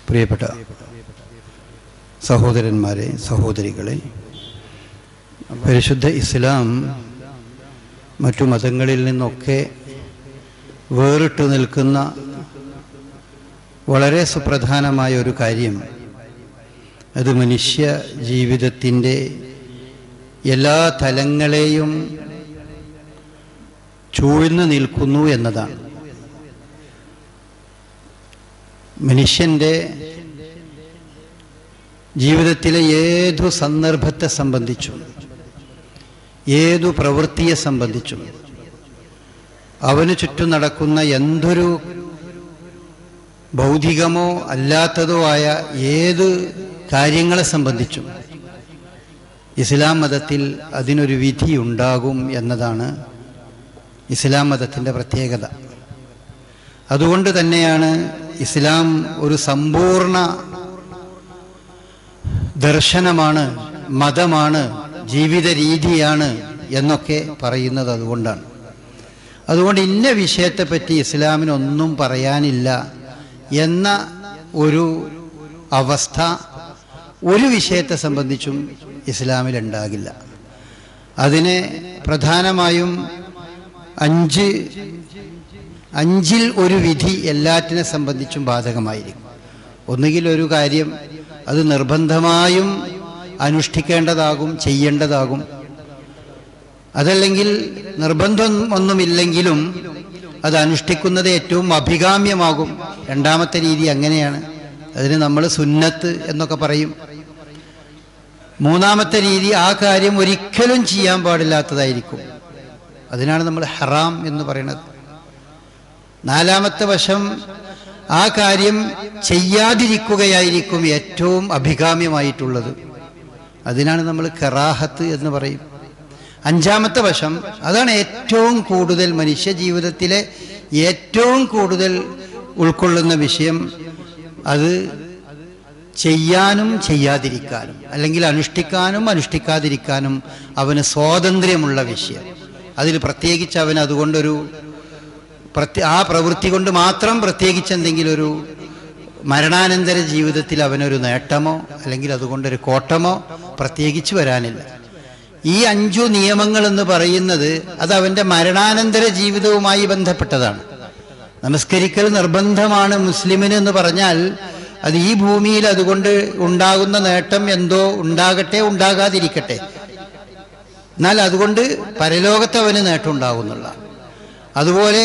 പ്രിയപ്പെട്ട സഹോദരന്മാരെ, സഹോദരികളെ, പരിശുദ്ധ ഇസ്ലാം മറ്റു മതങ്ങളിൽ നിന്നൊക്കെ വേറിട്ട് നിൽക്കുന്ന വളരെ സുപ്രധാനമായ ഒരു കാര്യം, അത് മനുഷ്യ ജീവിതത്തിൻ്റെ എല്ലാ തലങ്ങളെയും ചൂഴ്ന്നു നിൽക്കുന്നു എന്നതാണ്. മനുഷ്യൻ്റെ ജീവിതത്തിലെ ഏതു സന്ദർഭത്തെ സംബന്ധിച്ചും ഏതു പ്രവൃത്തിയെ സംബന്ധിച്ചും അവന് ചുറ്റും നടക്കുന്ന എന്തൊരു ഭൗതികമോ അല്ലാത്തതോ ആയ ഏത് കാര്യങ്ങളെ സംബന്ധിച്ചും ഇസ്ലാം മതത്തിൽ അതിനൊരു വിധി ഉണ്ടാകും എന്നതാണ് ഇസ്ലാം മതത്തിൻ്റെ പ്രത്യേകത. അതുകൊണ്ട് തന്നെയാണ് ഇസ്ലാം ഒരു സമ്പൂർണ്ണ ദർശനമാണ്, മതമാണ്, ജീവിത രീതിയാണ് എന്നൊക്കെ പറയുന്നത് അതുകൊണ്ടാണ്. അതുകൊണ്ട് ഇന്ന വിഷയത്തെപ്പറ്റി ഇസ്ലാമിനൊന്നും പറയാനില്ല എന്ന ഒരു അവസ്ഥ ഒരു വിഷയത്തെ സംബന്ധിച്ചും ഇസ്ലാമിലുണ്ടാകില്ല. അതിനെ പ്രധാനമായും അഞ്ചിൽ ഒരു വിധി എല്ലാറ്റിനെ സംബന്ധിച്ചും ബാധകമായിരിക്കും. ഒന്നുകിൽ ഒരു കാര്യം അത് നിർബന്ധമായും അനുഷ്ഠിക്കേണ്ടതാകും, ചെയ്യേണ്ടതാകും. അതല്ലെങ്കിൽ നിർബന്ധം ഒന്നുമില്ലെങ്കിലും അത് അനുഷ്ഠിക്കുന്നത് ഏറ്റവും അഭികാമ്യമാകും. രണ്ടാമത്തെ രീതി അങ്ങനെയാണ്, അതിന് നമ്മൾ സുന്നത്ത് എന്നൊക്കെ പറയും. മൂന്നാമത്തെ രീതി ആ കാര്യം ഒരിക്കലും ചെയ്യാൻ പാടില്ലാത്തതായിരിക്കും, അതിനാണ് നമ്മൾ ഹറാം എന്ന് പറയുന്നത്. നാലാമത്തെ വശം ആ കാര്യം ചെയ്യാതിരിക്കുകയായിരിക്കും ഏറ്റവും അഭികാമ്യമായിട്ടുള്ളത്, അതിനാണ് നമ്മൾ കറാഹത്ത് എന്ന് പറയും. അഞ്ചാമത്തെ വശം, അതാണ് ഏറ്റവും കൂടുതൽ മനുഷ്യ ജീവിതത്തിലെ ഏറ്റവും കൂടുതൽ ഉൾക്കൊള്ളുന്ന വിഷയം, അത് ചെയ്യാനും ചെയ്യാതിരിക്കാനും അല്ലെങ്കിൽ അനുഷ്ഠിക്കാനും അനുഷ്ഠിക്കാതിരിക്കാനും അവന് സ്വാതന്ത്ര്യമുള്ള വിഷയം. അതിൽ പ്രത്യേകിച്ച് അവൻ അതുകൊണ്ടൊരു ആ പ്രവൃത്തി കൊണ്ട് മാത്രം പ്രത്യേകിച്ച് എന്തെങ്കിലും ഒരു മരണാനന്തര ജീവിതത്തിൽ അവനൊരു നേട്ടമോ അല്ലെങ്കിൽ അതുകൊണ്ടൊരു കോട്ടമോ പ്രത്യേകിച്ച് വരാനില്ല. ഈ 5 നിയമങ്ങൾ എന്ന് പറയുന്നത് അത് അവൻ്റെ മരണാനന്തര ജീവിതവുമായി ബന്ധപ്പെട്ടതാണ്. നമസ്കരിക്കൽ നിർബന്ധമാണ് മുസ്ലിമിന് എന്ന് പറഞ്ഞാൽ അത് ഈ ഭൂമിയിൽ അതുകൊണ്ട് ഉണ്ടാകുന്ന നേട്ടം എന്തോ ഉണ്ടാകട്ടെ ഉണ്ടാകാതിരിക്കട്ടെ, എന്നാൽ അതുകൊണ്ട് പരലോകത്ത് അവന് നേട്ടം ഉണ്ടാകുന്നുള്ള. അതുപോലെ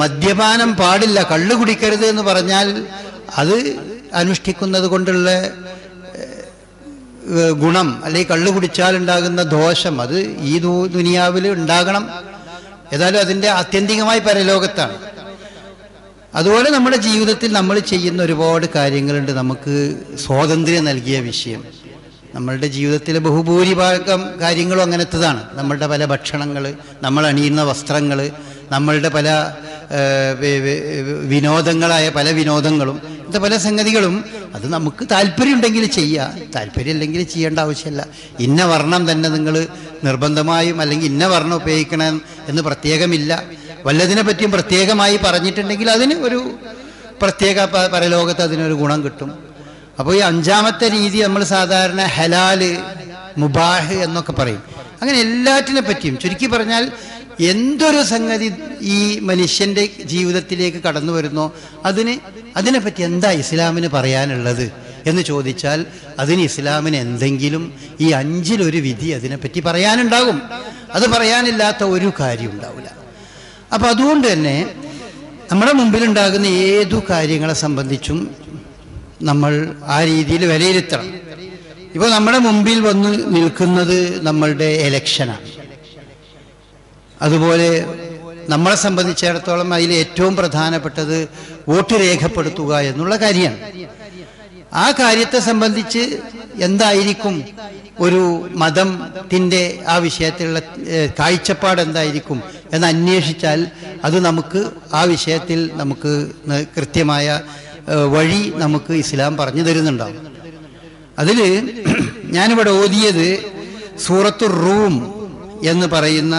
മദ്യപാനം പാടില്ല, കള്ളു കുടിക്കരുത് എന്ന് പറഞ്ഞാൽ അത് അനുഷ്ഠിക്കുന്നത് കൊണ്ടുള്ള ഗുണം അല്ലെങ്കിൽ കള്ളു കുടിച്ചാൽ ഉണ്ടാകുന്ന ദോഷം അത് ഈ ദുനിയാവിൽ ഉണ്ടാകണം, ഏതായാലും അതിൻ്റെ ആത്യന്തികമായി പരലോകത്താണ്. അതുപോലെ നമ്മുടെ ജീവിതത്തിൽ നമ്മൾ ചെയ്യുന്ന ഒരുപാട് കാര്യങ്ങളുണ്ട്, നമുക്ക് സ്വാതന്ത്ര്യം നൽകിയ വിഷയം. നമ്മളുടെ ജീവിതത്തിലെ ബഹുഭൂരിഭാഗം കാര്യങ്ങളും അങ്ങനത്തതാണ്. നമ്മളുടെ പല ഭക്ഷണങ്ങൾ, നമ്മൾ അണിയുന്ന വസ്ത്രങ്ങൾ, നമ്മളുടെ പല വിനോദങ്ങളായ പല വിനോദങ്ങളും, ഇത് പല സംഗതികളും അത് നമുക്ക് താല്പര്യമുണ്ടെങ്കിൽ ചെയ്യുക, താല്പര്യമില്ലെങ്കിൽ ചെയ്യേണ്ട ആവശ്യമില്ല. ഇന്ന വർണ്ണം തന്നെ നിങ്ങൾ നിർബന്ധമായും അല്ലെങ്കിൽ ഇന്ന വർണ്ണം ഉപയോഗിക്കണം എന്ന് പ്രത്യേകമില്ല. വല്ലതിനെ പറ്റിയും പ്രത്യേകമായി പറഞ്ഞിട്ടുണ്ടെങ്കിൽ അതിന് ഒരു പ്രത്യേക പരലോകത്ത് അതിനൊരു ഗുണം കിട്ടും. അപ്പോൾ ഈ അഞ്ചാമത്തെ രീതി നമ്മൾ സാധാരണ ഹലാല്, മുബാഹ് എന്നൊക്കെ പറയും. അങ്ങനെ എല്ലാറ്റിനെ പറ്റിയും ചുരുക്കി പറഞ്ഞാൽ എന്തൊരു സംഗതി ഈ മനുഷ്യൻ്റെ ജീവിതത്തിലേക്ക് കടന്നു വരുന്നോ അതിനെപ്പറ്റി എന്താ ഇസ്ലാമിന് പറയാനുള്ളത് എന്ന് ചോദിച്ചാൽ അതിന് ഇസ്ലാമിന് എന്തെങ്കിലും ഈ 5-1 വിധി അതിനെപ്പറ്റി പറയാനുണ്ടാകും. അത് പറയാനില്ലാത്ത ഒരു കാര്യം ഉണ്ടാവില്ല. അപ്പം അതുകൊണ്ട് തന്നെ നമ്മുടെ മുമ്പിലുണ്ടാകുന്ന ഏതു കാര്യങ്ങളെ സംബന്ധിച്ചും നമ്മൾ ആ രീതിയിൽ വിലയിരുത്തണം. ഇപ്പോൾ നമ്മുടെ മുമ്പിൽ വന്ന് നിൽക്കുന്നത് നമ്മളുടെ എലക്ഷനാണ്. അതുപോലെ നമ്മളെ സംബന്ധിച്ചിടത്തോളം അതിൽ ഏറ്റവും പ്രധാനപ്പെട്ടത് വോട്ട് രേഖപ്പെടുത്തുക എന്നുള്ള കാര്യമാണ്. ആ കാര്യത്തെ സംബന്ധിച്ച് എന്തായിരിക്കും ഒരു മതത്തിൻ്റെ ആ വിഷയത്തിലുള്ള കാഴ്ചപ്പാട് എന്തായിരിക്കും എന്ന് അന്വേഷിച്ചാൽ അത് നമുക്ക് ആ വിഷയത്തിൽ നമുക്ക് കൃത്യമായ വഴി നമുക്ക് ഇസ്ലാം പറഞ്ഞു തരുന്നുണ്ടാവും. അതിൽ ഞാനിവിടെ ഓതിയത് സൂറത്തുർ റൂം എന്ന് പറയുന്ന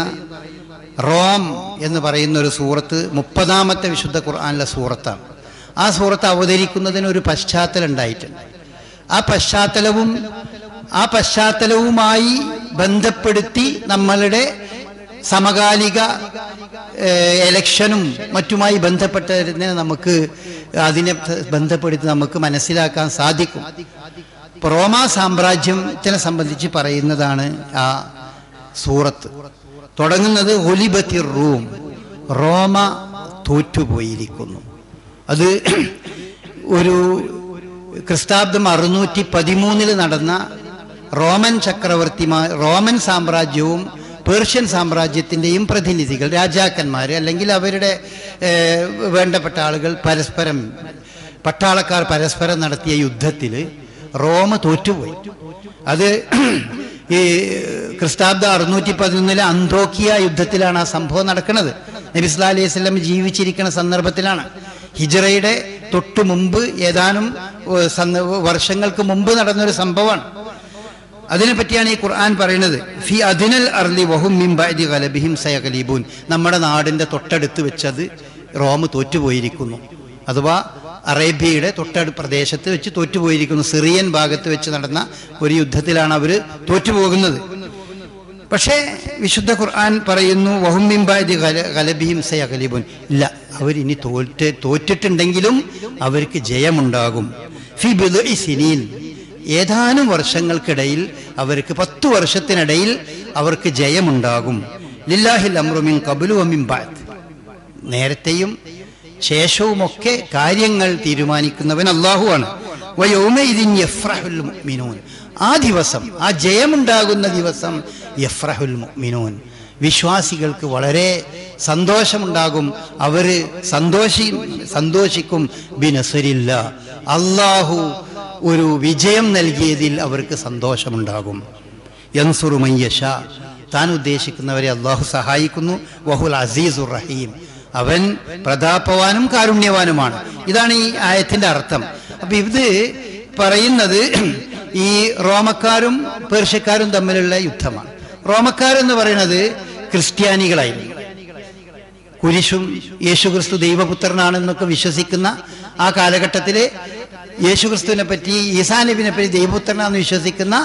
റോം എന്ന് പറയുന്ന ഒരു സൂറത്ത് 30-ാമത്തെ വിശുദ്ധ ഖുർആനിലെ സൂറത്താണ്. ആ സൂറത്ത് അവതരിക്കുന്നതിന് ഒരു പശ്ചാത്തലം ഉണ്ടായിട്ടുണ്ട്. ആ പശ്ചാത്തലവുമായി ബന്ധപ്പെടുത്തി നമ്മളുടെ സമകാലിക എലക്ഷനും മറ്റുമായി ബന്ധപ്പെട്ടതിനെ അതിനെ ബന്ധപ്പെടുത്തി നമുക്ക് മനസ്സിലാക്കാൻ സാധിക്കും. റോമാ സാമ്രാജ്യത്തിനെ സംബന്ധിച്ച് പറയുന്നതാണ് ആ സൂറത്ത്. തുടങ്ങുന്നത് ഒലിബത്തിർ റൂം, റോമ തോറ്റുപോയിരിക്കുന്നു. അത് ഒരു ക്രിസ്താബ്ദം 613 നടന്ന റോമൻ സാമ്രാജ്യവും പേർഷ്യൻ സാമ്രാജ്യത്തിൻ്റെയും പ്രതിനിധികൾ, രാജാക്കന്മാർ അല്ലെങ്കിൽ അവരുടെ വേണ്ടപ്പെട്ട ആളുകൾ പട്ടാളക്കാർ പരസ്പരം നടത്തിയ യുദ്ധത്തിൽ റോമ തോറ്റുപോയി. അത് ഈ ക്രിസ്താബ്ദം 611 അന്തോക്കിയ യുദ്ധത്തിലാണ് ആ സംഭവം നടക്കുന്നത്. നബി സല്ലല്ലാഹു അലൈഹി വസല്ലം ജീവിച്ചിരിക്കുന്ന സന്ദർഭത്തിലാണ്. ഹിജ്റയുടെ തൊട്ടു മുമ്പ്, ഏതാനും വർഷങ്ങൾക്ക് മുമ്പ് നടന്നൊരു സംഭവമാണ്. അതിനെപ്പറ്റിയാണ് ഈ ഖുർആൻ പറയുന്നത്. ഫി അദ്നൽ അർളി വഹും മിൻ ബഅദി ഗലബിഹിം സയഗ്ലിബൂൻ. നമ്മുടെ നാടിൻ്റെ തൊട്ടടുത്ത് വെച്ചത് റോം തോറ്റുപോയിരിക്കുന്നു. അഥവാ അറേബ്യയുടെ തൊട്ടടുത്ത പ്രദേശത്ത് വെച്ച് തോറ്റുപോയിരിക്കുന്നു. സിറിയൻ ഭാഗത്ത് വെച്ച് നടന്ന ഒരു യുദ്ധത്തിലാണ് അവർ തോറ്റുപോകുന്നത്. പക്ഷേ വിശുദ്ധ ഖുർആൻ പറയുന്നു വഹും മിൻ ബഅദി ഗലബിഹിം സയഗ്ലിബൂൻ. ഇല്ല, അവരിനി തോറ്റിട്ടുണ്ടെങ്കിലും അവർക്ക് ജയമുണ്ടാകും. ഫി ബിദ്ഇ സിനീൻ, ഏതാനും വർഷങ്ങൾക്കിടയിൽ, അവർക്ക് 10 വർഷത്തിനിടയിൽ അവർക്ക് ജയമുണ്ടാകും. ലില്ലാഹിൽ അംറു മിൻ ഖബ്ലു വ മിൻ ബഅദ്, നേരത്തെയും ശേഷവുമൊക്കെ കാര്യങ്ങൾ തീരുമാനിക്കുന്നവൻ അല്ലാഹുവാണ്. വ യൗമഇദിൻ യഫ്റഹുൽ മുഅ്മിനൂൻ, ആ ദിവസം, ആ ജയമുണ്ടാകുന്ന ദിവസം യഫ്റഹുൽ മുഅ്മിനൂൻ, വിശ്വാസികൾക്ക് വളരെ സന്തോഷമുണ്ടാകും. അവർ സന്തോഷിക്കും. ബിനസ്രില്ലാ, അല്ലാഹു ഒരു വിജയം നൽകിയതിൽ അവർക്ക് സന്തോഷമുണ്ടാകും. യൻസുറു മൻ യശാ, താൻ ഉദ്ദേശിക്കുന്നവരെ അല്ലാഹു സഹായിക്കുന്നു. വഹുൽ അസീസുർ റഹീം, അവൻ പ്രതാപവാനും കാരുണ്യവാനുമാണ്. ഇതാണ് ഈ ആയത്തിന്റെ അർത്ഥം. അപ്പൊ ഇത് പറയുന്നത് ഈ റോമക്കാരും പേർഷ്യക്കാരും തമ്മിലുള്ള യുദ്ധമാണ്. റോമക്കാരെന്ന് പറയുന്നത് ക്രിസ്ത്യാനികളായിരുന്നു. കുരിശും യേശുക്രിസ്തു ദൈവപുത്രനാണെന്നൊക്കെ വിശ്വസിക്കുന്ന ആ കാലഘട്ടത്തിൽ യേശുക്രിസ്തുവിനെ പറ്റി, ഈസാ നബിനെ പറ്റി ദൈവപുത്രനാണെന്ന് വിശ്വസിക്കുന്ന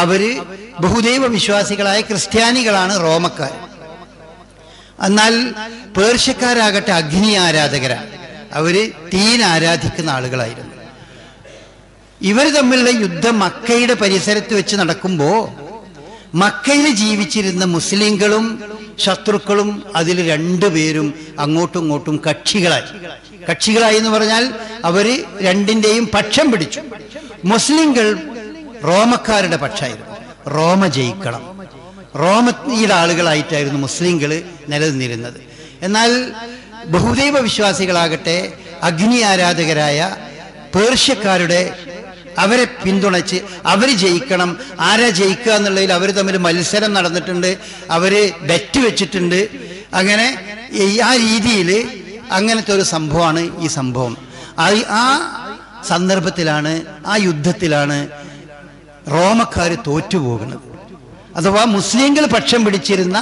അവര് ബഹുദൈവ വിശ്വാസികളായ ക്രിസ്ത്യാനികളാണ് റോമക്കാർ. എന്നാൽ പേർഷ്യക്കാരാകട്ടെ അഗ്നി ആരാധകരാണ്. അവര് തീൻ ആരാധിക്കുന്ന ആളുകളായിരുന്നു. ഇവർ തമ്മിലുള്ള യുദ്ധം മക്കയുടെ പരിസരത്ത് വെച്ച് നടക്കുമ്പോൾ മക്കയിൽ ജീവിച്ചിരുന്ന മുസ്ലിങ്ങളും ശത്രുക്കളും അതിൽ രണ്ടുപേരും അങ്ങോട്ടും ഇങ്ങോട്ടും കക്ഷികളായി എന്ന് പറഞ്ഞാൽ അവര് രണ്ടിന്റെയും പക്ഷം പിടിച്ചു. മുസ്ലിങ്ങൾ റോമക്കാരുടെ പക്ഷമായിരുന്നു. റോമ ജയിക്കണം, റോമയുടെ ആളുകളായിട്ടായിരുന്നു മുസ്ലിങ്ങൾ നിലനിന്നിരുന്നത്. എന്നാൽ ബഹുദൈവ വിശ്വാസികളാകട്ടെ അഗ്നി ആരാധകരായ പേർഷ്യക്കാരുടെ അവരെ പിന്തുണച്ച് അവർ ജയിക്കണം. ആരാ ജയിക്കുക എന്നുള്ളതിൽ അവർ തമ്മിൽ മത്സരം നടന്നിട്ടുണ്ട്, അവര് ബെറ്റ് വെച്ചിട്ടുണ്ട്. അങ്ങനെ ആ രീതിയിൽ അങ്ങനത്തെ ഒരു സംഭവമാണ് ഈ സംഭവം. ആ സന്ദർഭത്തിലാണ്, ആ യുദ്ധത്തിലാണ് റോമക്കാർ തോറ്റുപോകുന്നത്. അഥവാ മുസ്ലിങ്ങൾ പക്ഷം പിടിച്ചിരുന്ന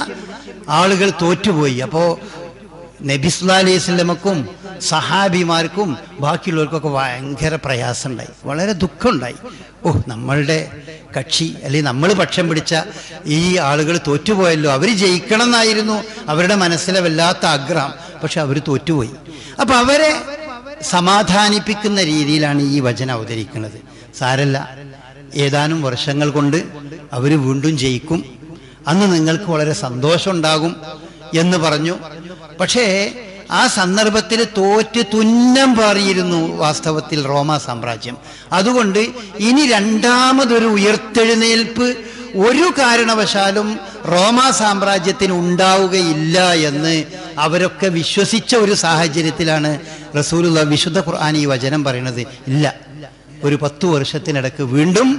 ആളുകൾ തോറ്റുപോയി. അപ്പോൾ നബി സല്ലല്ലാഹു അലൈഹി വസല്ലമക്കും സഹാബിമാർക്കും ബാക്കിയുള്ളവർക്കൊക്കെ ഭയങ്കര പ്രയാസമുണ്ടായി, വളരെ ദുഃഖമുണ്ടായി. നമ്മളുടെ കക്ഷി അല്ലെങ്കിൽ നമ്മൾ പക്ഷം പിടിച്ച ഈ ആളുകൾ തോറ്റുപോയല്ലോ, അവർ ജയിക്കണം എന്നായിരുന്നു അവരുടെ മനസ്സിലെ വല്ലാത്ത ആഗ്രഹം. പക്ഷെ അവർ തോറ്റുപോയി. അപ്പൊ അവരെ സമാധാനിപ്പിക്കുന്ന രീതിയിലാണ് ഈ വചനം അവതരിക്കുന്നത്. സാരല്ല, ഏതാനും വർഷങ്ങൾ കൊണ്ട് അവർ വീണ്ടും ജയിക്കും, അന്ന് നിങ്ങൾക്ക് വളരെ സന്തോഷം ഉണ്ടാകും എന്ന് പറഞ്ഞു. പക്ഷേ ആ സന്ദർഭത്തിൽ തോറ്റ് തുന്നം പാറിയിരുന്നു വാസ്തവത്തിൽ റോമാ സാമ്രാജ്യം. അതുകൊണ്ട് ഇനി രണ്ടാമതൊരു ഉയർത്തെഴുന്നേൽപ്പ് ഒരു കാരണവശാലും റോമാ സാമ്രാജ്യത്തിന് ഉണ്ടാവുകയില്ല എന്ന് അവരൊക്കെ വിശ്വസിച്ച ഒരു സാഹചര്യത്തിലാണ് റസൂലുള്ളാഹി വിശുദ്ധ ഖുർആൻ ഈ വചനം പറയുന്നത്. ഇല്ല, ഒരു 10 വർഷത്തിനിടക്ക് വീണ്ടും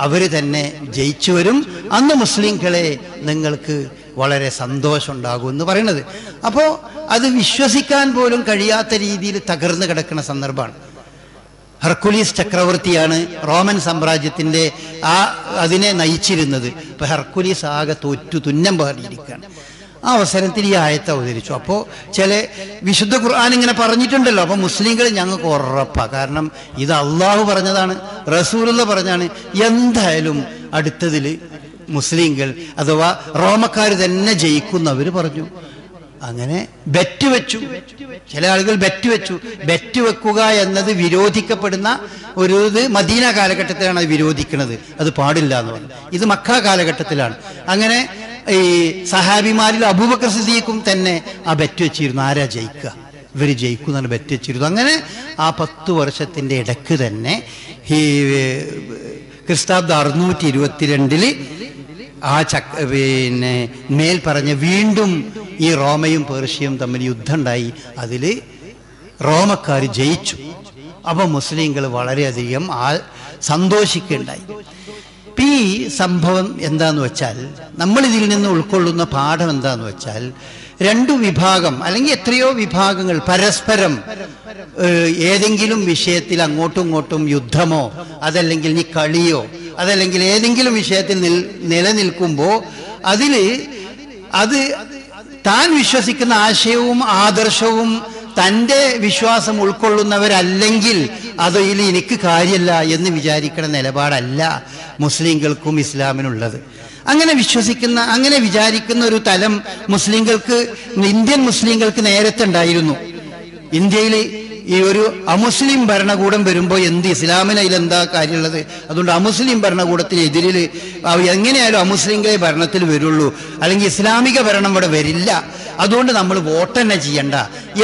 അവര് തന്നെ ജയിച്ചു വരും, അന്ന് മുസ്ലിങ്ങളെ നിങ്ങൾക്ക് വളരെ സന്തോഷം ഉണ്ടാകും എന്ന് പറയുന്നത്. അപ്പോൾ അത് വിശ്വസിക്കാൻ പോലും കഴിയാത്ത രീതിയിൽ തകർന്നു കിടക്കുന്ന സന്ദർഭമാണ്. ഹെർക്കുലീസ് ചക്രവർത്തിയാണ് റോമൻ സാമ്രാജ്യത്തിന്റെ അതിനെ നയിച്ചിരുന്നത്. ഇപ്പൊ ഹെർക്കുലീസ് ആകെ തോറ്റു തുന്നം പാടിയിരിക്കുകയാണ്. ആ അവസരത്തിൽ ഈ ആയത്ത് അവതരിച്ചു. അപ്പോൾ ചില വിശുദ്ധ ഖുർആൻ ഇങ്ങനെ പറഞ്ഞിട്ടുണ്ടല്ലോ, അപ്പോൾ മുസ്ലിങ്ങൾ ഞങ്ങൾക്ക് ഉറപ്പാണ്. കാരണം ഇത് അള്ളാഹു പറഞ്ഞതാണ്, റസൂലുള്ള പറഞ്ഞാണ്. എന്തായാലും അടുത്തതിൽ മുസ്ലിങ്ങൾ അഥവാ റോമക്കാർ തന്നെ ജയിക്കുന്നവർ പറഞ്ഞു. അങ്ങനെ ബെറ്റ് വെച്ചു. ചില ആളുകൾ ബെറ്റ് വെച്ചു. ബെറ്റ് വെക്കുക എന്നത് വിരോധിക്കപ്പെടുന്ന ഒരു ഇത് മദീന കാലഘട്ടത്തിലാണ് അത് വിരോധിക്കുന്നത്, അത് പാടില്ല എന്ന് പറഞ്ഞു. ഇത് മക്ക കാലഘട്ടത്തിലാണ്. അങ്ങനെ ഈ സഹാബിമാരിൽ അബൂബക്കർ സിദ്ദീഖും തന്നെ ആ ബെറ്റ് വെച്ചിരുന്നു, ആരാ ജയിക്കുക, ഇവർ ജയിക്കുന്നാണ് ബെറ്റ് വെച്ചിരുന്നു. അങ്ങനെ ആ 10 വർഷത്തിൻ്റെ ഇടയ്ക്ക് തന്നെ ഈ ക്രിസ്താബ്ദ 622 ആ മേൽ പറഞ്ഞ വീണ്ടും ഈ റോമയും പേർഷ്യയും തമ്മിൽ യുദ്ധം ഉണ്ടായി. അതിൽ റോമക്കാർ ജയിച്ചു. അപ്പം മുസ്ലിങ്ങൾ വളരെയധികം സന്തോഷിക്കുകയുണ്ടായി. ഈ സംഭവം എന്താന്ന് വെച്ചാൽ, നമ്മൾ ഇതിൽ നിന്ന് ഉൾക്കൊള്ളുന്ന പാഠം എന്താന്ന് വെച്ചാൽ, 2 വിഭാഗം അല്ലെങ്കിൽ എത്രയോ വിഭാഗങ്ങൾ പരസ്പരം ഏതെങ്കിലും വിഷയത്തിൽ അങ്ങോട്ടും ഇങ്ങോട്ടും യുദ്ധമോ അതല്ലെങ്കിൽ ഈ കളിയോ അതല്ലെങ്കിൽ ഏതെങ്കിലും വിഷയത്തിൽ നിലനിൽക്കുമ്പോൾ അത് താൻ വിശ്വസിക്കുന്ന ആശയവും ആദർശവും തൻ്റെ വിശ്വാസം ഉൾക്കൊള്ളുന്നവരല്ലെങ്കിൽ അതിൽ എനിക്ക് കാര്യമില്ല എന്ന് വിചാരിക്കുന്ന നിലപാടല്ല മുസ്ലിങ്ങൾക്കും ഇസ്ലാമിനുള്ളത്. അങ്ങനെ വിചാരിക്കുന്ന ഒരു തലം മുസ്ലിങ്ങൾക്ക്, ഇന്ത്യൻ മുസ്ലിങ്ങൾക്ക് നേരത്തെ ഉണ്ടായിരുന്നു. ഇന്ത്യയിൽ ഈ ഒരു അമുസ്ലിം ഭരണകൂടം വരുമ്പോൾ ഇസ്ലാമിന് അതിലെന്താ കാര്യമുള്ളത്? അതുകൊണ്ട് അമുസ്ലിം ഭരണകൂടത്തിനെതിരിൽ എങ്ങനെയായാലും അമുസ്ലിങ്ങളെ ഭരണത്തിൽ വരുള്ളൂ, അല്ലെങ്കിൽ ഇസ്ലാമിക ഭരണം ഇവിടെ വരില്ല, അതുകൊണ്ട് നമ്മൾ വോട്ട് തന്നെ ചെയ്യണ്ട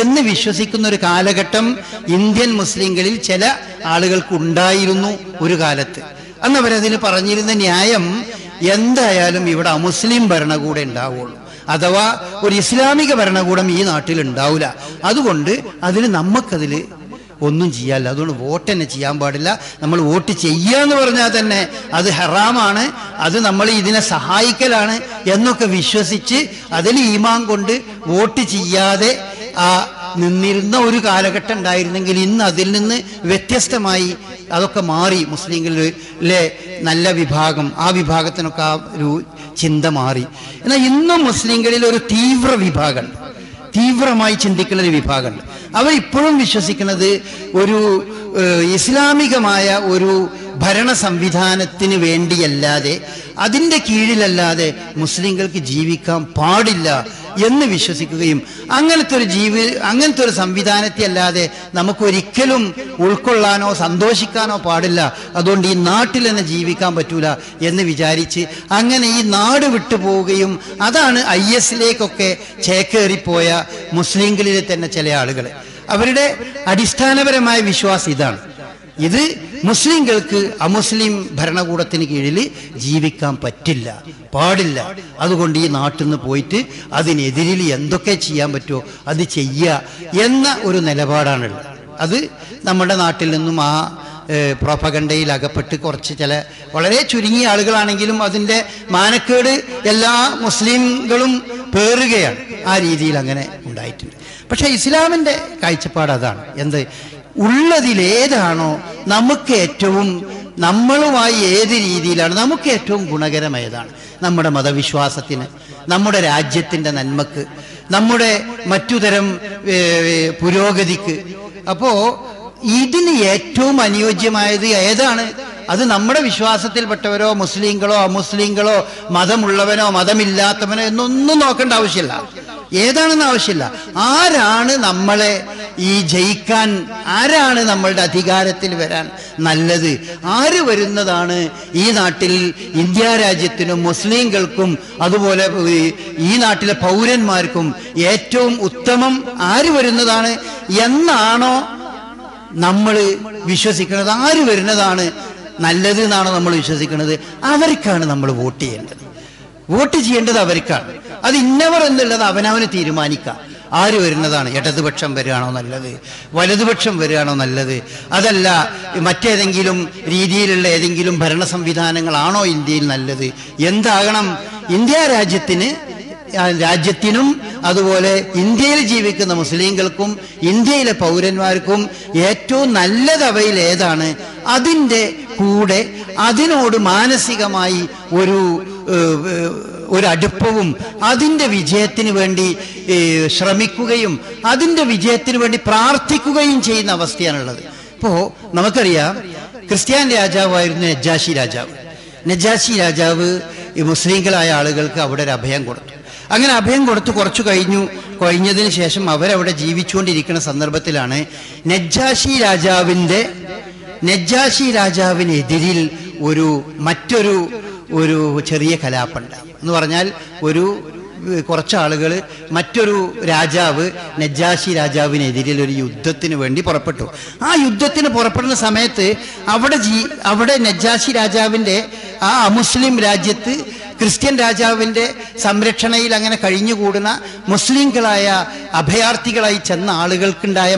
എന്ന് വിശ്വസിക്കുന്ന ഒരു കാലഘട്ടം ഇന്ത്യൻ മുസ്ലിങ്ങളിൽ ചില ആളുകൾക്ക് ഉണ്ടായിരുന്നു ഒരു കാലത്ത്. അന്ന് അവരതിന് പറഞ്ഞിരുന്ന ന്യായം, എന്തായാലും ഇവിടെ അമുസ്ലിം ഭരണകൂടം ഉണ്ടാവുള്ളൂ, അഥവാ ഒരു ഇസ്ലാമിക ഭരണകൂടം ഈ നാട്ടിൽ ഉണ്ടാവില്ല, അതുകൊണ്ട് നമുക്കതിൽ ഒന്നും ചെയ്യാല്ല, അതുകൊണ്ട് വോട്ട് തന്നെ ചെയ്യാൻ പാടില്ല. നമ്മൾ വോട്ട് ചെയ്യാന്ന് പറഞ്ഞാൽ തന്നെ അത് ഹറാമാണ്, അത് നമ്മൾ ഇതിനെ സഹായിക്കലാണ് എന്നൊക്കെ വിശ്വസിച്ച് അതിൽ ഈമാൻ കൊണ്ട് വോട്ട് ചെയ്യാതെ നിന്നിരുന്ന ഒരു കാലഘട്ടം ഉണ്ടായിരുന്നെങ്കിൽ ഇന്ന് അതിൽ നിന്ന് വ്യത്യസ്തമായി അതൊക്കെ മാറി. മുസ്ലിങ്ങളിലെ നല്ല വിഭാഗം, ആ വിഭാഗത്തിനൊക്കെ ആ ഒരു ചിന്ത മാറി. എന്നാൽ ഇന്നും മുസ്ലിങ്ങളിൽ ഒരു തീവ്ര വിഭാഗമുണ്ട്, തീവ്രമായി ചിന്തിക്കുന്ന ഒരു വിഭാഗമുണ്ട്. അവരിപ്പോഴും വിശ്വസിക്കുന്നത് ഒരു ഇസ്ലാമികമായ ഒരു ഭരണ സംവിധാനത്തിന് വേണ്ടിയല്ലാതെ, അതിൻ്റെ കീഴിലല്ലാതെ മുസ്ലിങ്ങൾക്ക് ജീവിക്കാൻ പാടില്ല എന്ന് വിശ്വസിക്കുകയും അങ്ങനത്തെ ഒരു സംവിധാനത്തെ അല്ലാതെ നമുക്കൊരിക്കലും ഉൾക്കൊള്ളാനോ സന്തോഷിക്കാനോ പാടില്ല, അതുകൊണ്ട് ഈ നാട്ടിൽ തന്നെ ജീവിക്കാൻ പറ്റൂല എന്ന് വിചാരിച്ച് അങ്ങനെ ഈ നാട് വിട്ടു പോവുകയും, അതാണ് IS-ലേക്കൊക്കെ ചേക്കേറിപ്പോയ മുസ്ലിങ്ങളിലെ തന്നെ ചില ആളുകൾ. അവരുടെ അടിസ്ഥാനപരമായ വിശ്വാസം ഇതാണ്, ഇത് മുസ്ലിങ്ങൾക്ക് അമുസ്ലിം ഭരണകൂടത്തിന് കീഴിൽ ജീവിക്കാൻ പറ്റില്ല, പാടില്ല, അതുകൊണ്ട് ഈ നാട്ടിൽ നിന്ന് പോയിട്ട് അതിനെതിരിൽ എന്തൊക്കെ ചെയ്യാൻ പറ്റുമോ അത് ചെയ്യുക എന്ന ഒരു നിലപാടാണുള്ളത്. അത് നമ്മുടെ നാട്ടിൽ നിന്നും ആ പ്രൊപ്പഗണ്ടയിൽ അകപ്പെട്ട് കുറച്ച് ചില വളരെ ചുരുങ്ങിയ ആളുകളാണെങ്കിലും അതിൻ്റെ മാനക്കേട് എല്ലാ മുസ്ലിങ്ങളും പേറുകയാണ്. ആ രീതിയിൽ അങ്ങനെ ഉണ്ടായിട്ടുണ്ട്. പക്ഷേ ഇസ്ലാമിൻ്റെ കാഴ്ചപ്പാട് അതാണ്, ഉള്ളതിലേതാണോ നമുക്ക് ഏറ്റവും, നമ്മളുമായി ഏത് രീതിയിലാണ് നമുക്ക് ഏറ്റവും ഗുണകരമായതാണ്, നമ്മുടെ മതവിശ്വാസത്തിന്, നമ്മുടെ രാജ്യത്തിൻ്റെ നന്മക്ക്, നമ്മുടെ മറ്റുതരം പുരോഗതിക്ക്. അപ്പോൾ ഇതിന് ഏറ്റവും അനുയോജ്യമായത് ഏതാണ്? അത് നമ്മുടെ വിശ്വാസത്തിൽപ്പെട്ടവരോ മുസ്ലിങ്ങളോ അമുസ്ലിങ്ങളോ മതമുള്ളവനോ മതമില്ലാത്തവനോ എന്നൊന്നും നോക്കേണ്ട ആവശ്യമില്ല, ഏതാണെന്ന് ആവശ്യമില്ല. ആരാണ് നമ്മളെ ഈ ജയിക്കാൻ, ആരാണ് നമ്മളുടെ അധികാരത്തിൽ വരാൻ നല്ലത്, ആര് വരുന്നതാണ് ഈ നാട്ടിൽ ഇന്ത്യ രാജ്യത്തിനും മുസ്ലിങ്ങൾക്കും അതുപോലെ ഈ നാട്ടിലെ പൗരന്മാർക്കും ഏറ്റവും ഉത്തമം ആര് വരുന്നതാണ് എന്നാണോ നമ്മൾ വിശ്വസിക്കുന്നത്, ആര് വരുന്നതാണ് നല്ലത് എന്നാണോ നമ്മൾ വിശ്വസിക്കുന്നത്, അവർക്കാണ് നമ്മൾ വോട്ട് ചെയ്യേണ്ടത്. വോട്ട് ചെയ്യേണ്ടത് അവർക്കാണ്. അത് ഇന്നവർ എന്നുള്ളത് അവനവന് തീരുമാനിക്കാം. ആര് വരുന്നതാണ്, ഇടതുപക്ഷം വരികയാണോ നല്ലത്, വലതുപക്ഷം വരികയാണോ നല്ലത്, അതല്ല മറ്റേതെങ്കിലും രീതിയിലുള്ള ഏതെങ്കിലും ഭരണ സംവിധാനങ്ങളാണോ ഇന്ത്യയിൽ നല്ലത്, എന്താകണം ഇന്ത്യ രാജ്യത്തിനും അതുപോലെ ഇന്ത്യയിൽ ജീവിക്കുന്ന മുസ്ലിങ്ങൾക്കും ഇന്ത്യയിലെ പൗരന്മാർക്കും ഏറ്റവും നല്ലത് അവയിൽ ഏതാണ്, അതിൻ്റെ കൂടെ അതിനോട് മാനസികമായി ഒരു അടുപ്പവും അതിൻ്റെ വിജയത്തിന് വേണ്ടി ശ്രമിക്കുകയും അതിൻ്റെ വിജയത്തിന് വേണ്ടി പ്രാർത്ഥിക്കുകയും ചെയ്യുന്ന അവസ്ഥയാണുള്ളത്. ഇപ്പോൾ നമുക്കറിയാം, ക്രിസ്ത്യാൻ രാജാവായിരുന്നു നജ്ജാശി രാജാവ്. നജ്ജാശി രാജാവ് ഈ മുസ്ലിങ്ങളായ ആളുകൾക്ക് അവിടെ ഒരു അഭയം കൊടുത്തു. അങ്ങനെ അഭയം കൊടുത്ത് കുറച്ചു കഴിഞ്ഞതിന് ശേഷം അവരവിടെ ജീവിച്ചുകൊണ്ടിരിക്കുന്ന സന്ദർഭത്തിലാണ് നജ്ജാശി രാജാവിനെതിരിൽ മറ്റൊരു ചെറിയ കലാപുണ്ടായി. എന്ന് പറഞ്ഞാൽ കുറച്ചാളുകൾ മറ്റൊരു രാജാവ് നജ്ജാശി രാജാവിനെതിരിൽ ഒരു യുദ്ധത്തിന് വേണ്ടി പുറപ്പെട്ടു. ആ യുദ്ധത്തിന് പുറപ്പെടുന്ന സമയത്ത് അവിടെ നജ്ജാശി രാജാവിൻ്റെ ആ അമുസ്ലിം രാജ്യത്ത് ക്രിസ്ത്യൻ രാജാവിൻ്റെ സംരക്ഷണയിൽ അങ്ങനെ കഴിഞ്ഞുകൂടുന്ന മുസ്ലിങ്ങളായ അഭയാർത്ഥികളായി ചെന്ന ആളുകൾക്കുണ്ടായ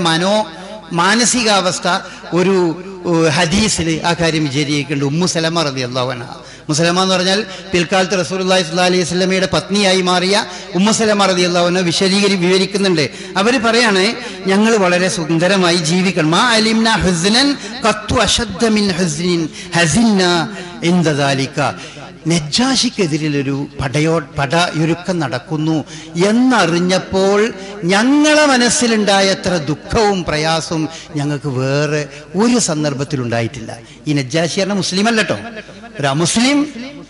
മാനസികാവസ്ഥ ഒരു ഹദീസിൽ ആ കാര്യം വിചാരിക്കുന്നുണ്ട്. ഉമ്മു സലമ റളിയല്ലാഹു അൻഹ. ഉമ്മു സലമ എന്ന് പറഞ്ഞാൽ പിൽക്കാലത്ത് റസൂലുള്ളാഹി സ്വല്ലല്ലാഹി അലൈഹി വസല്ലമയുടെ പത്നിയായി മാറിയ ഉമ്മു സലമ റളിയല്ലാഹു അൻഹ വിവരിക്കുന്നുണ്ട്. അവർ പറയാണ്, ഞങ്ങൾ വളരെ സുന്ദരമായി ജീവിക്കണം. മാ അലിംന ഹുസ്നൻ ഖത്തു അശദ്ദ മിൻ ഹുസ്നിൻ ഹസിന്ന ഇൻദ ദാലിക. നജ്ജാശിക്കെതിരിലൊരു പടയൊരുക്കം നടക്കുന്നു എന്നറിഞ്ഞപ്പോൾ ഞങ്ങളെ മനസ്സിലുണ്ടായ അത്ര ദുഃഖവും പ്രയാസവും ഞങ്ങൾക്ക് വേറെ ഒരു സന്ദർഭത്തിലുണ്ടായിട്ടില്ല. ഈ നജ്ജാശി പറഞ്ഞ മുസ്ലിം അല്ലട്ടോ, ഒരു അമുസ്ലിം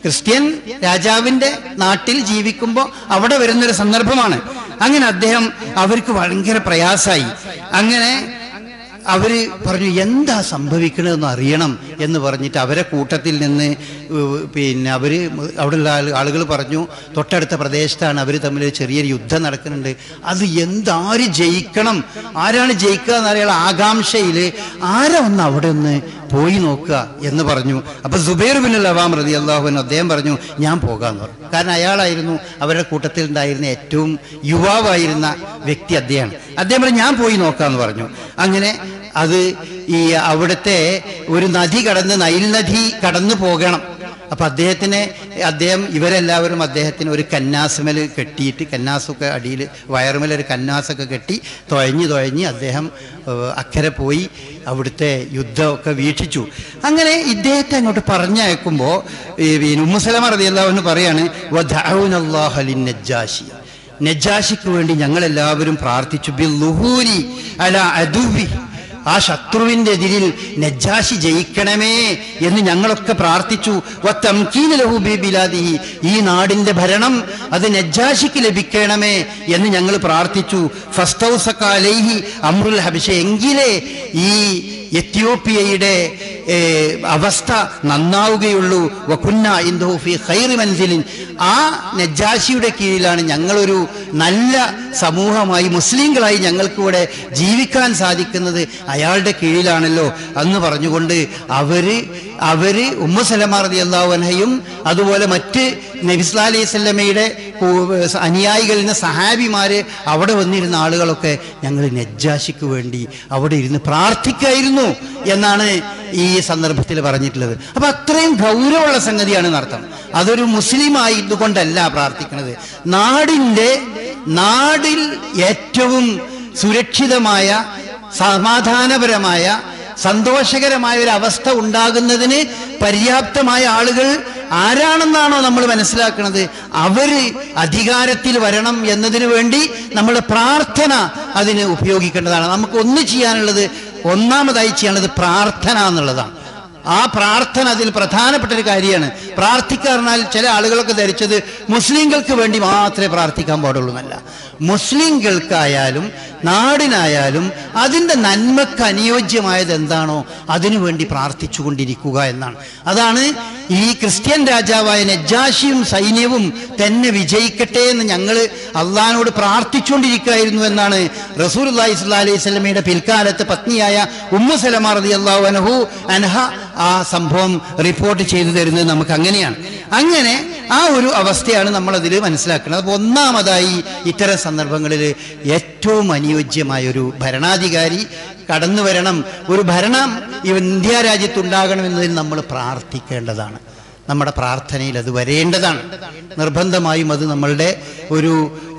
ക്രിസ്ത്യൻ രാജാവിൻ്റെ നാട്ടിൽ ജീവിക്കുമ്പോൾ അവിടെ വരുന്നൊരു സന്ദർഭമാണ്. അങ്ങനെ അവർക്ക് ഭയങ്കര പ്രയാസമായി. അങ്ങനെ അവര് പറഞ്ഞു, എന്താ സംഭവിക്കണമെന്ന് അറിയണം എന്ന് പറഞ്ഞിട്ട് അവരെ കൂട്ടത്തിൽ നിന്ന് അവിടെയുള്ള ആളുകൾ പറഞ്ഞു, തൊട്ടടുത്ത പ്രദേശത്താണ് അവർ തമ്മിൽ ചെറിയൊരു യുദ്ധം നടക്കുന്നുണ്ട്. അത് ആര് ജയിക്കണം, ആരാണ് ജയിക്കുക എന്നറിയാനുള്ള ആകാംക്ഷയിൽ ആരാ അവിടെ ഒന്ന് പോയി നോക്കുക എന്ന് പറഞ്ഞു. അപ്പൊ സുബൈർ ബിൻ അവാം റളിയല്ലാഹു അൻഹു അദ്ദേഹം പറഞ്ഞു, ഞാൻ പോകാന്ന് പറഞ്ഞു. കാരണം അയാളായിരുന്നു അവരുടെ കൂട്ടത്തിൽ ഉണ്ടായിരുന്ന ഏറ്റവും യുവാവായിരുന്ന വ്യക്തി. അദ്ദേഹം പറഞ്ഞു, ഞാൻ പോയി നോക്കാന്ന് പറഞ്ഞു. അങ്ങനെ അവിടുത്തെ ഒരു നദി നൈൽ നദി കടന്നു പോകണം. അപ്പൊ ഇവരെല്ലാവരും അദ്ദേഹത്തിന് ഒരു കന്നാസുമേൽ കെട്ടിയിട്ട്, കന്നാസൊക്കെ അടിയിൽ വയറുമേൽ ഒരു കന്നാസൊക്കെ കെട്ടി തുഴഞ്ഞ് അദ്ദേഹം അക്കരെ പോയി അവിടുത്തെ യുദ്ധമൊക്കെ വീക്ഷിച്ചു. അങ്ങനെ ഇദ്ദേഹത്തെ അങ്ങോട്ട് പറഞ്ഞയക്കുമ്പോൾ ഉമ്മു സലമ റളിയല്ലാഹു അൻഹ പറയാണ്, വദഅഉനല്ലാഹ ലിന്നജ്ജാശി, നജ്ജാശിക്ക് വേണ്ടി ഞങ്ങളെല്ലാവരും പ്രാർത്ഥിച്ചു. ബിൽലുഹൂരി അലാ അദുവി, ആ ശത്രുവിന്റെ എതിരിൽ നജ്ജാശി ജയിക്കണമേ എന്ന് ഞങ്ങളൊക്കെ പ്രാർത്ഥിച്ചു. വതംകീന ലഹു ബിബിലാദിഹി, ഈ നാടിന്റെ ഭരണം അത് നജ്ജാശിക്ക് ലഭിക്കണമേ എന്ന് ഞങ്ങൾ പ്രാർത്ഥിച്ചു. ഫസ്തൗസക അലൈഹി അംറുൽ ഹബശ, എങ്കിലേ ഈ എത്യോപ്യയുടെ അവസ്ഥ നന്നാവുകയുള്ളൂ. വകുന്ന ഇൻദഹു ഫീ ഖൈറി മൻസിലിൻ, ആ നജ്ജാശിയുടെ കീഴിലാണ് ഞങ്ങളൊരു നല്ല സമൂഹമായി മുസ്ലിങ്ങളായി ഞങ്ങൾക്കിവിടെ ജീവിക്കാൻ സാധിക്കുന്നത് അയാളുടെ കീഴിലാണല്ലോ എന്ന് പറഞ്ഞുകൊണ്ട് അവര് ഉമ്മു സലമ റളിയല്ലാഹു അൻഹയും അതുപോലെ മറ്റ് നബി സല്ലല്ലാഹു അലൈഹി വസല്ലമയുടെ അനുയായികളിൽ നിന്ന് സഹാബിമാര് അവിടെ വന്നിരുന്ന ആളുകളൊക്കെ ഞങ്ങൾ നജ്ജാശിക്ക് വേണ്ടി അവിടെ ഇരുന്ന് പ്രാർത്ഥിക്കായിരുന്നു എന്നാണ് ഈ സന്ദർഭത്തിൽ പറഞ്ഞിട്ടുള്ളത്. അപ്പൊ അത്രയും ഗൗരവമുള്ള സംഗതിയാണ് എന്നർത്ഥം. അതൊരു മുസ്ലിം ആയതുകൊണ്ടല്ല പ്രാർത്ഥിക്കുന്നത്. നാടിൽ ഏറ്റവും സുരക്ഷിതമായ സമാധാനപരമായ സന്തോഷകരമായ ഒരു അവസ്ഥ ഉണ്ടാകുന്നതിന് പര്യാപ്തമായ ആളുകൾ ആരാണെന്നാണോ നമ്മൾ മനസ്സിലാക്കുന്നത്, അവര് അധികാരത്തിൽ വരണം എന്നതിനു വേണ്ടി നമ്മുടെ പ്രാർത്ഥന അതിന് ഉപയോഗിക്കേണ്ടതാണ്. നമുക്ക് ഒന്നാമതായി ചെയ്യാനുള്ളത് പ്രാർത്ഥന എന്നുള്ളതാണ്. ആ പ്രാർത്ഥന അതിൽ പ്രധാനപ്പെട്ട ഒരു കാര്യമാണ്. പ്രാർത്ഥിക്കാറിനാൽ ചില ആളുകളൊക്കെ ധരിച്ചത് മുസ്ലിങ്ങൾക്ക് വേണ്ടി മാത്രമേ പ്രാർത്ഥിക്കാൻ പാടുള്ളൂ എന്നല്ല. മുസ്ലിങ്ങൾക്കായാലും നാടിനായാലും അതിൻ്റെ നന്മക്ക് അനുയോജ്യമായത് എന്താണോ അതിനുവേണ്ടി പ്രാർത്ഥിച്ചു കൊണ്ടിരിക്കുക എന്നാണ്. അതാണ് ഈ ക്രിസ്ത്യൻ രാജാവായ നജ്ജാശിയും സൈന്യവും തന്നെ വിജയിക്കട്ടെ എന്ന് ഞങ്ങൾ അള്ളാഹിനോട് പ്രാർത്ഥിച്ചുകൊണ്ടിരിക്കുകയായിരുന്നു എന്നാണ് റസൂലുള്ളാഹി സ്വല്ലല്ലാഹി അലൈഹി വസല്ലമയുടെ പിൽക്കാലത്ത് പത്നിയായ ഉമ്മു സലമ റളിയല്ലാഹു അൻഹ ആ സംഭവം റിപ്പോർട്ട് ചെയ്തു തരുന്നത് നമുക്ക് അങ്ങനെയാണ്. അങ്ങനെ ആ ഒരു അവസ്ഥയാണ് നമ്മളതിൽ മനസ്സിലാക്കുന്നത്. അപ്പോൾ ഒന്നാമതായി ഇത്തരം സന്ദർഭങ്ങളിൽ ഏറ്റവും അനുയോജ്യമായ ഒരു ഭരണാധികാരി കടന്നു വരണം, ഒരു ഭരണം ഇന്ത്യ രാജ്യത്തുണ്ടാകണമെന്നതിൽ നമ്മൾ പ്രാർത്ഥിക്കേണ്ടതാണ്. നമ്മുടെ പ്രാർത്ഥനയിൽ അത് വരേണ്ടതാണ്. നിർബന്ധമായും അത് നമ്മളുടെ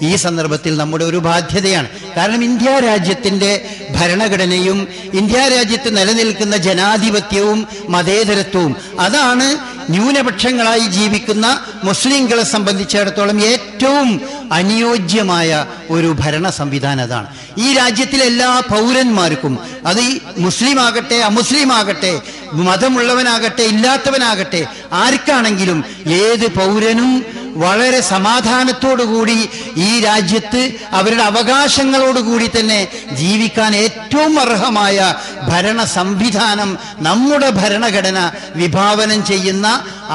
ഈ സന്ദർഭത്തിൽ നമ്മുടെ ഒരു ബാധ്യതയാണ്. കാരണം ഇന്ത്യ രാജ്യത്തിൻ്റെ ഭരണഘടനയും ഇന്ത്യ രാജ്യത്ത് നിലനിൽക്കുന്ന ജനാധിപത്യവും മതേതരത്വവും അതാണ് ന്യൂനപക്ഷങ്ങളായി ജീവിക്കുന്ന മുസ്ലിങ്ങളെ സംബന്ധിച്ചിടത്തോളം ഏറ്റവും അനുയോജ്യമായ ഒരു ഭരണ സംവിധാനം അതാണ്. ഈ രാജ്യത്തിലെ എല്ലാ പൗരന്മാർക്കും, അത് ഈ മുസ്ലിം ആകട്ടെ അമുസ്ലിം ആകട്ടെ, മതമുള്ളവനാകട്ടെ ഇല്ലാത്തവനാകട്ടെ, ആർക്കാണെങ്കിലും ഏത് പൗരനും വളരെ സമാധാനത്തോടുകൂടി ഈ രാജ്യത്ത് അവരുടെ അവകാശങ്ങളോടുകൂടി തന്നെ ജീവിക്കാൻ ഏറ്റവും അർഹമായ ഭരണ സംവിധാനം നമ്മുടെ ഭരണഘടന വിഭാവനം ചെയ്യുന്ന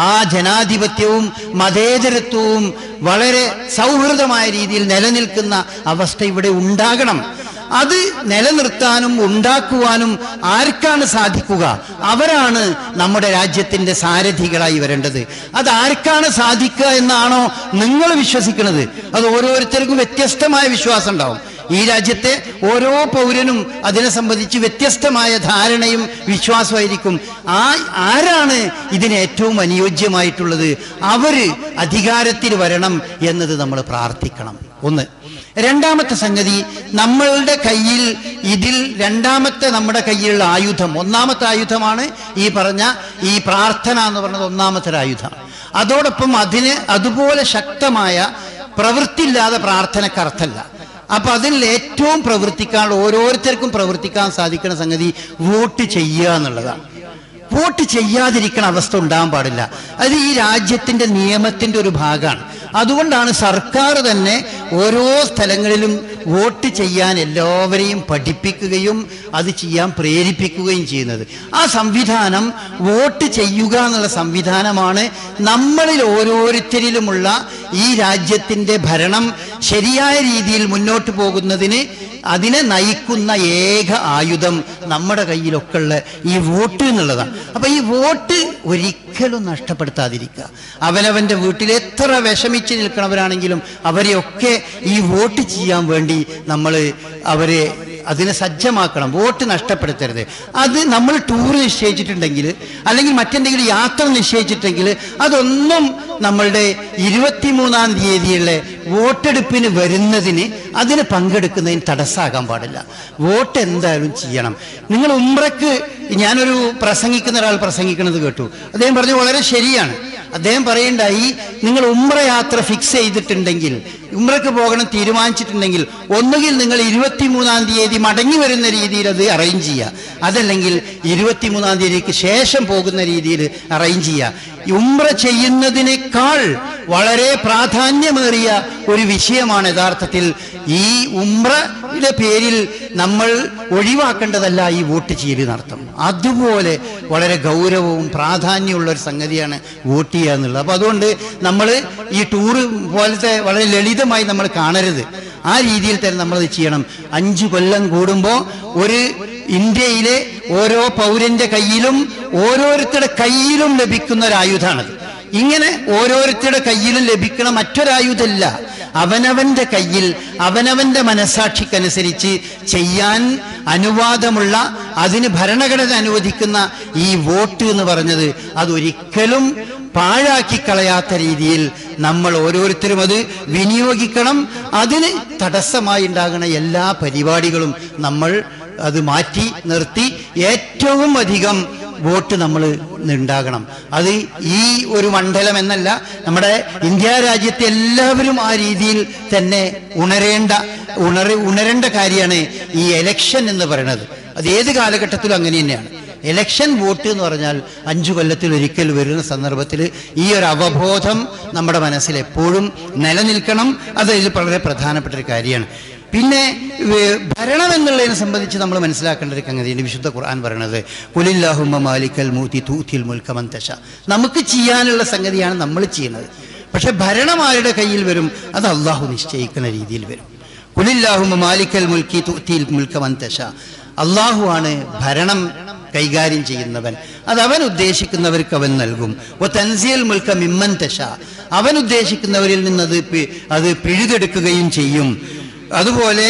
ആ ജനാധിപത്യവും മതേതരത്വവും വളരെ സൗഹൃദമായ രീതിയിൽ നിലനിൽക്കുന്ന അവസ്ഥ ഇവിടെ ഉണ്ടാകണം. അത് നിലനിർത്താനും ഉണ്ടാക്കുവാനും ആർക്കാണ് സാധിക്കുക? അവരാണ് നമ്മുടെ രാജ്യത്തിന്റെ സാരഥികളായി വരേണ്ടത്. അത് ആർക്കാണ് സാധിക്കുക എന്നാണോ നിങ്ങൾ വിശ്വസിക്കുന്നത്? അത് ഓരോരുത്തർക്കും വ്യത്യസ്തമായ വിശ്വാസം ഉണ്ടാവും. ഈ രാജ്യത്തെ ഓരോ പൗരനും അതിനെ സംബന്ധിച്ച് വ്യത്യസ്തമായ ധാരണയും വിശ്വാസമായിരിക്കും. ആരാണ് ഇതിന് ഏറ്റവും അനുയോജ്യമായിട്ടുള്ളത്? അവര് അധികാരത്തിൽ വരണം എന്നത് നമ്മൾ പ്രാർത്ഥിക്കണം. ഒന്ന്. രണ്ടാമത്തെ സംഗതി, നമ്മളുടെ കയ്യിൽ ഇതിൽ രണ്ടാമത്തെ നമ്മുടെ കയ്യിലുള്ള ആയുധം, ഒന്നാമത്തെ ആയുധമാണ് ഈ പറഞ്ഞ ഈ പ്രാർത്ഥന എന്ന് പറഞ്ഞത് ഒന്നാമത്തെ ആയുധം. അതോടൊപ്പം അതിന് അതുപോലെ ശക്തമായ പ്രവൃത്തിയില്ലാതെ പ്രാർത്ഥനയ്ക്ക് അർത്ഥമല്ല. അപ്പൊ അതിൽ ഏറ്റവും ഓരോരുത്തർക്കും പ്രവർത്തിക്കാൻ സാധിക്കുന്ന സംഗതി വോട്ട് ചെയ്യുക എന്നുള്ളതാണ്. വോട്ട് ചെയ്യാതിരിക്കുന്ന അവസ്ഥ ഉണ്ടാകാൻ പാടില്ല. അത് ഈ രാജ്യത്തിന്റെ നിയമത്തിന്റെ ഒരു ഭാഗമാണ്. അതുകൊണ്ടാണ് സർക്കാർ തന്നെ ഓരോ സ്ഥലങ്ങളിലും വോട്ട് ചെയ്യാൻ എല്ലാവരെയും പഠിപ്പിക്കുകയും അത് ചെയ്യാൻ പ്രേരിപ്പിക്കുകയും ചെയ്യുന്നത്. ആ സംവിധാനം, വോട്ട് ചെയ്യുക എന്നുള്ള സംവിധാനമാണ് നമ്മളിൽ ഓരോരുത്തരിലുമുള്ള ഈ രാജ്യത്തിന്റെ ഭരണം ശരിയായ രീതിയിൽ മുന്നോട്ട് പോകുന്നതിന് അതിനെ നയിക്കുന്ന ഏക ആയുധം നമ്മുടെ കയ്യിലൊക്കെ ഉള്ള ഈ വോട്ട് എന്നുള്ളതാണ്. അപ്പൊ ഈ വോട്ട് ഒരിക്കലും നഷ്ടപ്പെടുത്താതിരിക്കുക. അവനവന്റെ വീട്ടിൽ എത്ര വിഷമിച്ച് നിൽക്കുന്നവരാണെങ്കിലും അവരെയൊക്കെ ഈ വോട്ട് ചെയ്യാൻ വേണ്ടി നമ്മൾ അവരെ അതിനെ സജ്ജമാക്കണം. വോട്ട് നഷ്ടപ്പെടുത്തരുത്. അത് നമ്മൾ ടൂർ നിശ്ചയിച്ചിട്ടുണ്ടെങ്കിൽ അല്ലെങ്കിൽ മറ്റെന്തെങ്കിലും യാത്ര നിശ്ചയിച്ചിട്ടുണ്ടെങ്കിൽ അതൊന്നും നമ്മളുടെ 23-ാം തീയതിയുള്ള വോട്ടെടുപ്പിന് വരുന്നതിന് അതിന് പങ്കെടുക്കുന്നതിന് തടസ്സമാകാൻ പാടില്ല. വോട്ട് എന്തായാലും ചെയ്യണം. നിങ്ങൾ ഉംറയ്ക്ക്, ഞാനൊരു പ്രസംഗിക്കുന്ന ഒരാൾ പ്രസംഗിക്കുന്നത് കേട്ടു. അദ്ദേഹം പറഞ്ഞു വളരെ ശരിയാണ്. അദ്ദേഹം പറയണ്ടായി, നിങ്ങൾ ഉംറ യാത്ര ഫിക്സ് ചെയ്തിട്ടുണ്ടെങ്കിൽ, ഉംറയ്ക്ക് പോകണം തീരുമാനിച്ചിട്ടുണ്ടെങ്കിൽ, ഒന്നുകിൽ നിങ്ങൾ 23-ാം തീയതി മടങ്ങി വരുന്ന രീതിയിൽ അത് അറേഞ്ച് ചെയ്യുക, അതല്ലെങ്കിൽ 23-ാം തീയതിക്ക് ശേഷം പോകുന്ന രീതിയിൽ അറേഞ്ച് ചെയ്യുക. ഉംറ ചെയ്യുന്നതിനേക്കാൾ വളരെ പ്രാധാന്യമേറിയ ഒരു വിഷയമാണ് യഥാർത്ഥത്തിൽ ഈ ഉംറയുടെ പേരിൽ നമ്മൾ ഒഴിവാക്കേണ്ടതല്ല ഈ വോട്ട് ചെയ്യൽ നടത്തും. അതുപോലെ വളരെ ഗൗരവവും പ്രാധാന്യമുള്ള ഒരു സംഗതിയാണ് വോട്ട് ചെയ്യുക എന്നുള്ളത്. അപ്പൊ അതുകൊണ്ട് നമ്മൾ ഈ ടൂറ് പോലത്തെ വളരെ ലളിതമായി നമ്മൾ കാണരുത്. ആ രീതിയിൽ തന്നെ നമ്മളത് ചെയ്യണം. 5 കൊല്ലം കൂടുമ്പോൾ ഒരു ഇന്ത്യയിലെ ഓരോ പൗരന്റെ കയ്യിലും ഓരോരുത്തരുടെ കയ്യിലും ലഭിക്കുന്ന ഒരു ആയുധമാണത്. ഇങ്ങനെ ഓരോരുത്തരുടെ കയ്യിലും ലഭിക്കണ മറ്റൊരായുധമില്ല. അവനവന്റെ കയ്യിൽ അവനവന്റെ മനസാക്ഷിക്കനുസരിച്ച് ചെയ്യാൻ അനുവാദമുള്ള, അതിന് ഭരണഘടന അനുവദിക്കുന്ന ഈ വോട്ട് എന്ന് പറഞ്ഞത് അതൊരിക്കലും പാഴാക്കി കളയാത്ത രീതിയിൽ നമ്മൾ ഓരോരുത്തരും അത് വിനിയോഗിക്കണം. അതിന് തടസ്സമായി ഉണ്ടാകുന്ന എല്ലാ പരിപാടികളും നമ്മൾ അത് മാറ്റി നിർത്തി ഏറ്റവും അധികം വോട്ട് നമ്മൾ ഉണ്ടാകണം. അത് ഈ ഒരു മണ്ഡലം എന്നല്ല, നമ്മുടെ ഇന്ത്യ രാജ്യത്തെ എല്ലാവരും ആ രീതിയിൽ തന്നെ ഉണരേണ്ട കാര്യമാണ് ഈ എലക്ഷൻ എന്ന് പറയുന്നത്. അത് ഏത് കാലഘട്ടത്തിലും അങ്ങനെ തന്നെയാണ്. എലക്ഷൻ വോട്ട് എന്ന് പറഞ്ഞാൽ 5 കൊല്ലത്തിൽ ഒരിക്കൽ വരുന്ന സന്ദർഭത്തിൽ ഈ ഒരു അവബോധം നമ്മുടെ മനസ്സിൽ എപ്പോഴും നിലനിൽക്കണം. അത് ഇതിൽ വളരെ പ്രധാനപ്പെട്ട ഒരു കാര്യമാണ്. പിന്നെ ഭരണം എന്നുള്ളതിനെ സംബന്ധിച്ച് നമ്മൾ മനസ്സിലാക്കേണ്ട ഒരു സംഗതിയുണ്ട്. വിശുദ്ധ ഖുർആൻ പറയുന്നത് ഖുലില്ലാഹുമ്മ മാലിക്കൽ മൂതി തൂതിൽ മുൽക മൻ തശാ. നമുക്ക് ചെയ്യാനുള്ള സംഗതിയാണ് നമ്മൾ ചെയ്യുന്നത്. പക്ഷെ ഭരണം ആരുടെ കയ്യിൽ വരും? അത് അള്ളാഹു നിശ്ചയിക്കുന്ന രീതിയിൽ വരും. ഖുലില്ലാഹുമ്മ മാലിക്കൽ മുൽക്കി തൂതിൽ മുൽക മൻ തശാ. അള്ളാഹു ആണ് ഭരണം കൈകാര്യം ചെയ്യുന്നവൻ. അത് അവൻ ഉദ്ദേശിക്കുന്നവർക്ക് അവൻ നൽകും. തൻസിൽ മുൽക മിമ്മൻ തശാ. അവൻ ഉദ്ദേശിക്കുന്നവരിൽ നിന്ന് അത് പിഴുതെടുക്കുകയും ചെയ്യും. അതുപോലെ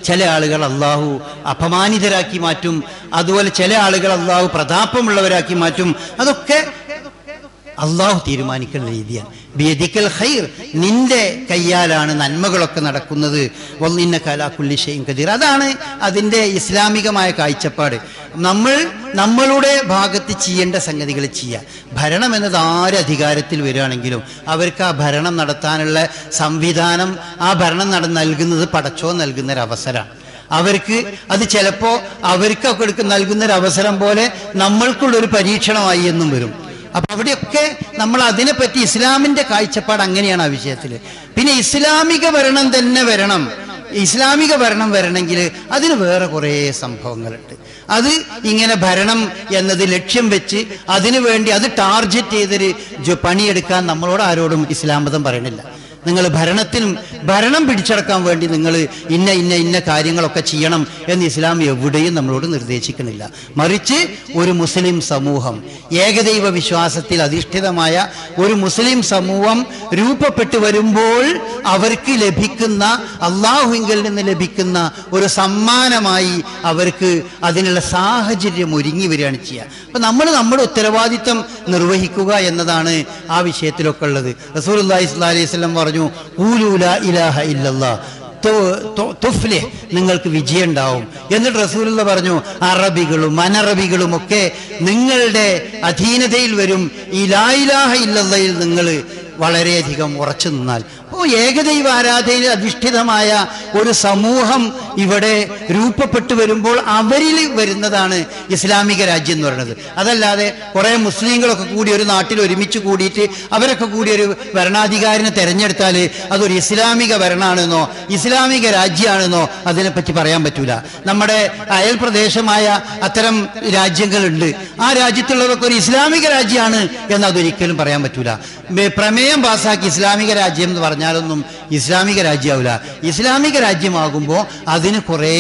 ചില ആളുകൾ അള്ളാഹു അപമാനിതരാക്കി മാറ്റും. അതുപോലെ ചില ആളുകൾ അള്ളാഹു പ്രതാപമുള്ളവരാക്കി മാറ്റും. അതൊക്കെ അള്ളാഹു തീരുമാനിക്കുന്ന രീതിയാണ്. ബിയദിക്കൽ ഖൈർ, നിന്റെ കയ്യാലാണ് നന്മകളൊക്കെ നടക്കുന്നത്. വഇന്നക അലാ കുല്ലി ഷൈഇൻ ഖദീർ. അതാണ് അതിൻ്റെ ഇസ്ലാമികമായ കാഴ്ചപ്പാട്. നമ്മളുടെ ഭാഗത്ത് ചെയ്യേണ്ട സംഗതികൾ ചെയ്യുക. ഭരണം എന്നത് ആര് അധികാരത്തിൽ വരികയാണെങ്കിലും അവർക്ക് ആ ഭരണം നടത്താനുള്ള സംവിധാനം, ആ ഭരണം നൽകുന്നത് പടച്ചോൻ നൽകുന്നൊരവസരമാണ്. അവർക്ക് അത് ചിലപ്പോൾ അവർക്കൊക്കെ നൽകുന്നൊരവസരം പോലെ നമ്മൾക്കുള്ളൊരു പരീക്ഷണമായി എന്നും വരും. അപ്പൊ അവിടെയൊക്കെ നമ്മൾ അതിനെപ്പറ്റി ഇസ്ലാമിന്റെ കാഴ്ചപ്പാട് അങ്ങനെയാണ് ആ വിഷയത്തിൽ. പിന്നെ ഇസ്ലാമിക ഭരണം തന്നെ വരണം. ഇസ്ലാമിക ഭരണം വരണമെങ്കിൽ അതിന് വേറെ കുറേ സംഭവങ്ങളുണ്ട്. അത് ഇങ്ങനെ ഭരണം എന്നത് ലക്ഷ്യം വെച്ച് അതിനു വേണ്ടി അത് ടാർഗറ്റ് ചെയ്തൊരു പണിയെടുക്കാൻ നമ്മളോട് ആരോടും ഇസ്ലാം മതം പറയണില്ല. നിങ്ങൾ ഭരണം പിടിച്ചടക്കാൻ വേണ്ടി നിങ്ങൾ ഇന്ന കാര്യങ്ങളൊക്കെ ചെയ്യണം എന്ന് ഇസ്ലാം എവിടെയും നമ്മളോട് നിർദ്ദേശിക്കുന്നില്ല. മറിച്ച് ഒരു മുസ്ലിം സമൂഹം, ഏകദൈവ വിശ്വാസത്തിൽ അധിഷ്ഠിതമായ ഒരു മുസ്ലിം സമൂഹം രൂപപ്പെട്ടു വരുമ്പോൾ അവർക്ക് ലഭിക്കുന്ന, അള്ളാഹുവിങ്കിൽ നിന്ന് ലഭിക്കുന്ന ഒരു സമ്മാനമായി അവർക്ക് അതിനുള്ള സാഹചര്യം ഒരുങ്ങി വരികയാണ് ചെയ്യുക. അപ്പം നമ്മൾ നമ്മുടെ ഉത്തരവാദിത്വം നിർവഹിക്കുക എന്നതാണ് ആ വിഷയത്തിലൊക്കെ ഉള്ളത്. റസൂലുള്ളാഹി സ്വല്ലല്ലാഹു അലൈഹി വസല്ലം പറഞ്ഞു, ഖൂലൂ ലാ ഇലാഹ ഇല്ലല്ലാഹ് തുഫ്ലിഹ്, നിങ്ങൾക്ക് വിജയം ഉണ്ടാവും. എന്നിട്ട് റസൂലുള്ള പറഞ്ഞു, അറബികളും അനറബികളും ഒക്കെ നിങ്ങളുടെ അധീനതയിൽ വരും. ഈ ലാ ഇലാഹ ഇല്ലല്ലാഹയിൽ നിങ്ങൾ വളരെയധികം ഉറച്ചു നിന്നാൽ. അപ്പോൾ ഏകദൈവ ആരാധനയിൽ അധിഷ്ഠിതമായ ഒരു സമൂഹം ഇവിടെ രൂപപ്പെട്ടു വരുമ്പോൾ അവരിൽ വരുന്നതാണ് ഇസ്ലാമിക രാജ്യം എന്ന് പറയുന്നത്. അതല്ലാതെ കുറേ മുസ്ലിങ്ങളൊക്കെ കൂടി ഒരു നാട്ടിൽ ഒരുമിച്ച് കൂടിയിട്ട് അവരൊക്കെ കൂടി ഒരു ഭരണാധികാരിനെ തെരഞ്ഞെടുത്താൽ അതൊരു ഇസ്ലാമിക ഭരണമാണെന്നോ ഇസ്ലാമിക രാജ്യമാണെന്നോ അതിനെപ്പറ്റി പറയാൻ പറ്റൂല. നമ്മുടെ അയൽ പ്രദേശമായ അത്തരം രാജ്യങ്ങളുണ്ട്. ആ രാജ്യത്തുള്ളവർക്ക് ഒരു ഇസ്ലാമിക രാജ്യമാണ് എന്ന് അതൊരിക്കലും പറയാൻ പറ്റൂല. പ്രമേയം പാസാക്കി ഇസ്ലാമിക രാജ്യം എന്ന് പറഞ്ഞാലൊന്നും ഇസ്ലാമിക രാജ്യമാവില്ല. ഇസ്ലാമിക രാജ്യമാകുമ്പോൾ അതിന് കുറേ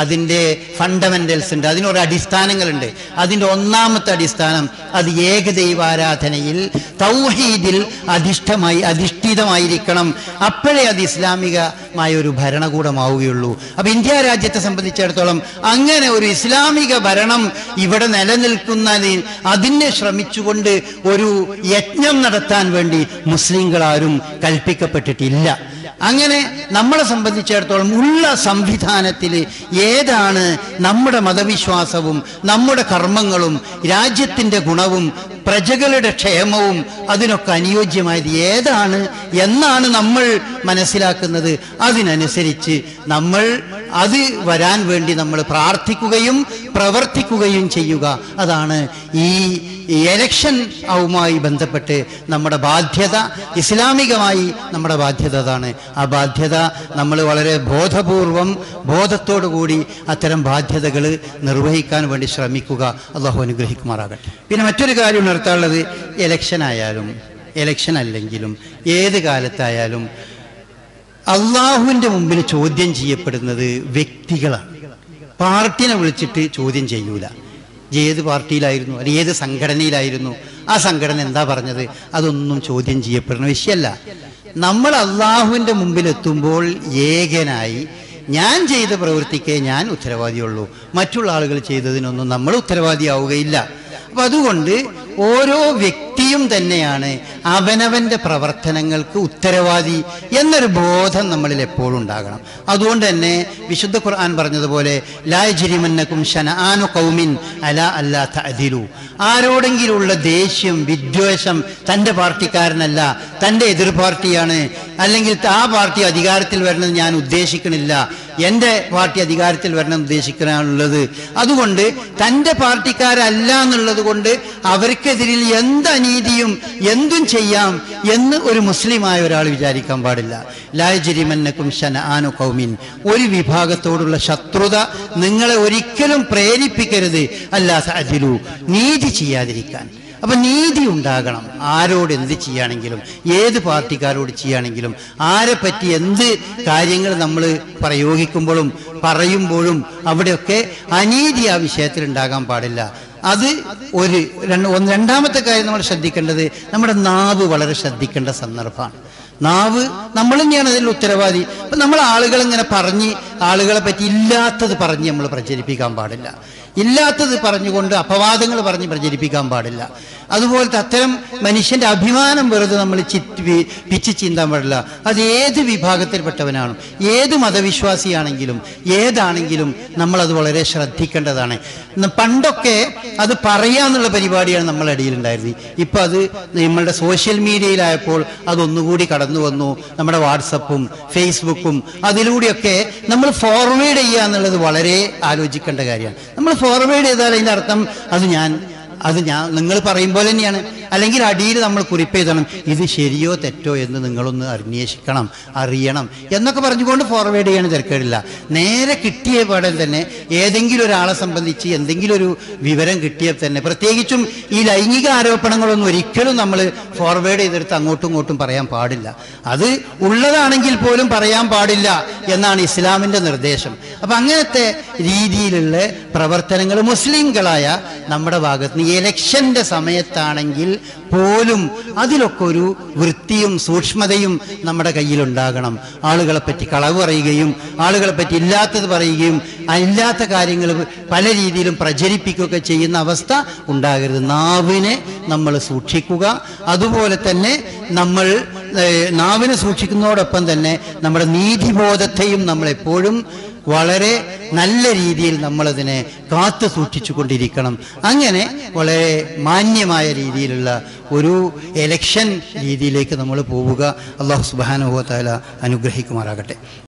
അതിൻ്റെ ഫണ്ടമെന്റൽസ് ഉണ്ട്, അതിനൊരു അടിസ്ഥാനങ്ങളുണ്ട്. അതിൻ്റെ ഒന്നാമത്തെ അടിസ്ഥാനം അത് ഏകദൈവാരാധനയിൽ തൗഹീദിൽ അധിഷ്ഠിതമായിരിക്കണം. അപ്പോഴേ അത് ഇസ്ലാമികമായ ഒരു ഭരണകൂടമാവുകയുള്ളൂ. അപ്പൊ ഇന്ത്യ രാജ്യത്തെ സംബന്ധിച്ചിടത്തോളം അങ്ങനെ ഒരു ഇസ്ലാമിക ഭരണം ഇവിടെ നിലനിൽക്കുന്നതിന് അതിനെ ശ്രമിച്ചുകൊണ്ട് ഒരു യജ്ഞം നടത്താൻ വേണ്ടി മുസ്ലിങ്ങളാരും കൽപ്പിക്കപ്പെട്ടിട്ടില്ല. അങ്ങനെ നമ്മളെ സംബന്ധിച്ചിടത്തോളം ഉള്ള സംവിധാനത്തിൽ ഏതാണ് നമ്മുടെ മതവിശ്വാസവും നമ്മുടെ കർമ്മങ്ങളും രാജ്യത്തിൻ്റെ ഗുണവും പ്രജകളുടെ ക്ഷേമവും അതിനൊക്കെ അനുയോജ്യമായത് ഏതാണ് എന്നാണ് നമ്മൾ മനസ്സിലാക്കുന്നത്. അതിനനുസരിച്ച് നമ്മൾ അത് വരാൻ വേണ്ടി നമ്മൾ പ്രാർത്ഥിക്കുകയും പ്രവർത്തിക്കുകയും ചെയ്യുക. അതാണ് ഈ എലക്ഷൻ ആവുമായി ബന്ധപ്പെട്ട് നമ്മുടെ ബാധ്യത. ഇസ്ലാമികമായി നമ്മുടെ ബാധ്യത അതാണ്. ആ ബാധ്യത നമ്മൾ വളരെ ബോധത്തോടു കൂടി അത്തരം ബാധ്യതകൾ നിർവഹിക്കാൻ വേണ്ടി ശ്രമിക്കുക. അള്ളാഹു അനുഗ്രഹിക്കുമാറാകട്ടെ. പിന്നെ മറ്റൊരു കാര്യം ഉണർത്താനുള്ളത്, എലക്ഷൻ ആയാലും എലക്ഷൻ അല്ലെങ്കിലും ഏത് കാലത്തായാലും അള്ളാഹുവിൻ്റെ മുമ്പിൽ ചോദ്യം ചെയ്യപ്പെടുന്നത് വ്യക്തികളാണ്. പാർട്ടിനെ വിളിച്ചിട്ട് ചോദ്യം ചെയ്യൂല. ഏത് പാർട്ടിയിലായിരുന്നു അല്ലെങ്കിൽ ഏത് സംഘടനയിലായിരുന്നു, ആ സംഘടന എന്താ പറഞ്ഞത്, അതൊന്നും ചോദ്യം ചെയ്യപ്പെടുന്ന വിഷയമല്ല. നമ്മൾ അള്ളാഹുവിൻ്റെ മുമ്പിലെത്തുമ്പോൾ ഏകനായി ഞാൻ ചെയ്ത പ്രവൃത്തിക്കേ ഞാൻ ഉത്തരവാദിയുള്ളൂ. മറ്റുള്ള ആളുകൾ ചെയ്തതിനൊന്നും നമ്മൾ ഉത്തരവാദിയാവുകയില്ല. അപ്പം അതുകൊണ്ട് ഓരോ വ്യക്തിയും തന്നെയാണ് അവനവൻ്റെ പ്രവർത്തനങ്ങൾക്ക് ഉത്തരവാദി എന്നൊരു ബോധം നമ്മളിൽ എപ്പോഴും ഉണ്ടാകണം. അതുകൊണ്ട് തന്നെ വിശുദ്ധ ഖുർആൻ പറഞ്ഞതുപോലെ ലാ യജ്രിമന്നകും ശനആനു ഖൗമിൻ അലാ അല്ലാ തഅദിലു, ആരോടെങ്കിലുള്ള ദേഷ്യം വിദ്വേഷം തൻ്റെ പാർട്ടിക്കാരനല്ല, തൻ്റെ എതിർ പാർട്ടിയാണ്, അല്ലെങ്കിൽ ആ പാർട്ടി അധികാരത്തിൽ വരണമെന്ന് ഞാൻ ഉദ്ദേശിക്കണില്ല, എൻ്റെ പാർട്ടി അധികാരത്തിൽ വരണം ഉദ്ദേശിക്കാനുള്ളത്, അതുകൊണ്ട് തൻ്റെ പാർട്ടിക്കാരല്ല എന്നുള്ളത് കൊണ്ട് അവർക്കെതിരിൽ എന്ത് അനീതിയും എന്തും ചെയ്യാം എന്ന് ഒരു മുസ്ലിമായ ഒരാൾ വിചാരിക്കാൻ പാടില്ല. ലാ യജ്രിമന്നകും ശനആനു ഖൗമിൻ, ഒരു വിഭാഗത്തോടുള്ള ശത്രുത നിങ്ങളെ ഒരിക്കലും പ്രേരിപ്പിക്കരുത് അല്ലാ തഅദിലു, നീതി ചെയ്യാതിരിക്കാൻ. അപ്പൊ നീതി ഉണ്ടാകണം. ആരോട് എന്ത് ചെയ്യുകയാണെങ്കിലും, ഏത് പാർട്ടിക്കാരോട് ചെയ്യുകയാണെങ്കിലും, ആരെ പറ്റി എന്ത് കാര്യങ്ങൾ നമ്മൾ പ്രയോഗിക്കുമ്പോഴും പറയുമ്പോഴും അവിടെയൊക്കെ അനീതി ആ വിഷയത്തിൽ ഉണ്ടാകാൻ പാടില്ല. അത് രണ്ടാമത്തെ കാര്യം നമ്മൾ ശ്രദ്ധിക്കേണ്ടത്, നമ്മുടെ നാവ് വളരെ ശ്രദ്ധിക്കേണ്ട സന്ദർഭമാണ്. നാവ് നമ്മൾ തന്നെയാണ് അതിൽ ഉത്തരവാദി. അപ്പം നമ്മൾ ആളുകളിങ്ങനെ പറഞ്ഞ് ആളുകളെ പറ്റി ഇല്ലാത്തത് പറഞ്ഞ് നമ്മൾ പ്രചരിപ്പിക്കാൻ പാടില്ല. ഇല്ലാത്തത് പറഞ്ഞുകൊണ്ട് അപവാദങ്ങൾ പറഞ്ഞ് പ്രചരിപ്പിക്കാൻ പാടില്ല. അതുപോലത്തെ അത്തരം മനുഷ്യന്റെ അഭിമാനം വെറുതെ നമ്മൾ പിച്ച് ചീന്താൻ പാടില്ല. അത് ഏത് വിഭാഗത്തിൽപ്പെട്ടവനാണ്, ഏത് മതവിശ്വാസിയാണെങ്കിലും ഏതാണെങ്കിലും നമ്മളത് വളരെ ശ്രദ്ധിക്കേണ്ടതാണ്. പണ്ടൊക്കെ അത് പറയാന്നുള്ള പരിപാടിയാണ് നമ്മളെ ഇടയിലുണ്ടായിരുന്നത്. ഇപ്പം അത് നമ്മളുടെ സോഷ്യൽ മീഡിയയിലായപ്പോൾ അതൊന്നുകൂടി കടന്നു വന്നു. നമ്മുടെ വാട്സപ്പും ഫേസ്ബുക്കും അതിലൂടെയൊക്കെ നമ്മൾ ഫോർവേഡ് ചെയ്യുക എന്നുള്ളത് വളരെ ആലോചിക്കേണ്ട കാര്യമാണ്. നമ്മൾ ഫോർവേഡ് ചെയ്താൽ അതിൻ്റെ അർത്ഥം അത് ഞാൻ നിങ്ങൾ പറയും പോലെ തന്നെയാണ്. അല്ലെങ്കിൽ അടിയിൽ നമ്മൾ കുറിപ്പെഴുതണം, ഇത് ശരിയോ തെറ്റോ എന്ന് നിങ്ങളൊന്ന് അന്വേഷിക്കണം, അറിയണം എന്നൊക്കെ പറഞ്ഞുകൊണ്ട് ഫോർവേഡ് ചെയ്യാൻ തിരക്കേടില്ല. നേരെ കിട്ടിയ പാടൽ തന്നെ ഏതെങ്കിലും ഒരാളെ സംബന്ധിച്ച് എന്തെങ്കിലും ഒരു വിവരം കിട്ടിയാൽ തന്നെ, പ്രത്യേകിച്ചും ഈ ലൈംഗിക ആരോപണങ്ങളൊന്നും ഒരിക്കലും നമ്മൾ ഫോർവേഡ് ചെയ്തെടുത്ത് അങ്ങോട്ടും ഇങ്ങോട്ടും പറയാൻ പാടില്ല. അത് ഉള്ളതാണെങ്കിൽ പോലും പറയാൻ പാടില്ല എന്നാണ് ഇസ്ലാമിൻ്റെ നിർദ്ദേശം. അപ്പം അങ്ങനത്തെ രീതിയിലുള്ള പ്രവർത്തനങ്ങൾ മുസ്ലിങ്ങളായ നമ്മുടെ ഭാഗത്ത് നിന്ന് ഇലക്ഷൻ്റെ സമയത്താണെങ്കിൽ പോലും അതിലൊക്കെ ഒരു വൃത്തിയും സൂക്ഷ്മതയും നമ്മുടെ കയ്യിലുണ്ടാകണം. ആളുകളെ പറ്റി കളവ് പറയുകയും ആളുകളെ പറ്റി ഇല്ലാത്തത് പറയുകയും ഇല്ലാത്ത കാര്യങ്ങൾ പല രീതിയിലും പ്രചരിപ്പിക്കുകയൊക്കെ ചെയ്യുന്ന അവസ്ഥ ഉണ്ടാകരുത്. നാവിനെ നമ്മൾ സൂക്ഷിക്കുക. അതുപോലെ തന്നെ നമ്മൾ നാവിനെ സൂക്ഷിക്കുന്നതോടൊപ്പം തന്നെ നമ്മുടെ നീതിബോധത്തെയും നമ്മളെപ്പോഴും വളരെ നല്ല രീതിയിൽ നമ്മളതിനെ കാത്തു സൂക്ഷിച്ചു കൊണ്ടിരിക്കണം. അങ്ങനെ വളരെ മാന്യമായ രീതിയിലുള്ള ഒരു എലക്ഷൻ രീതിയിലേക്ക് നമ്മൾ പോവുക. അല്ലാഹു സുബ്ഹാനഹു വ തആല അനുഗ്രഹിക്കുമാറാകട്ടെ.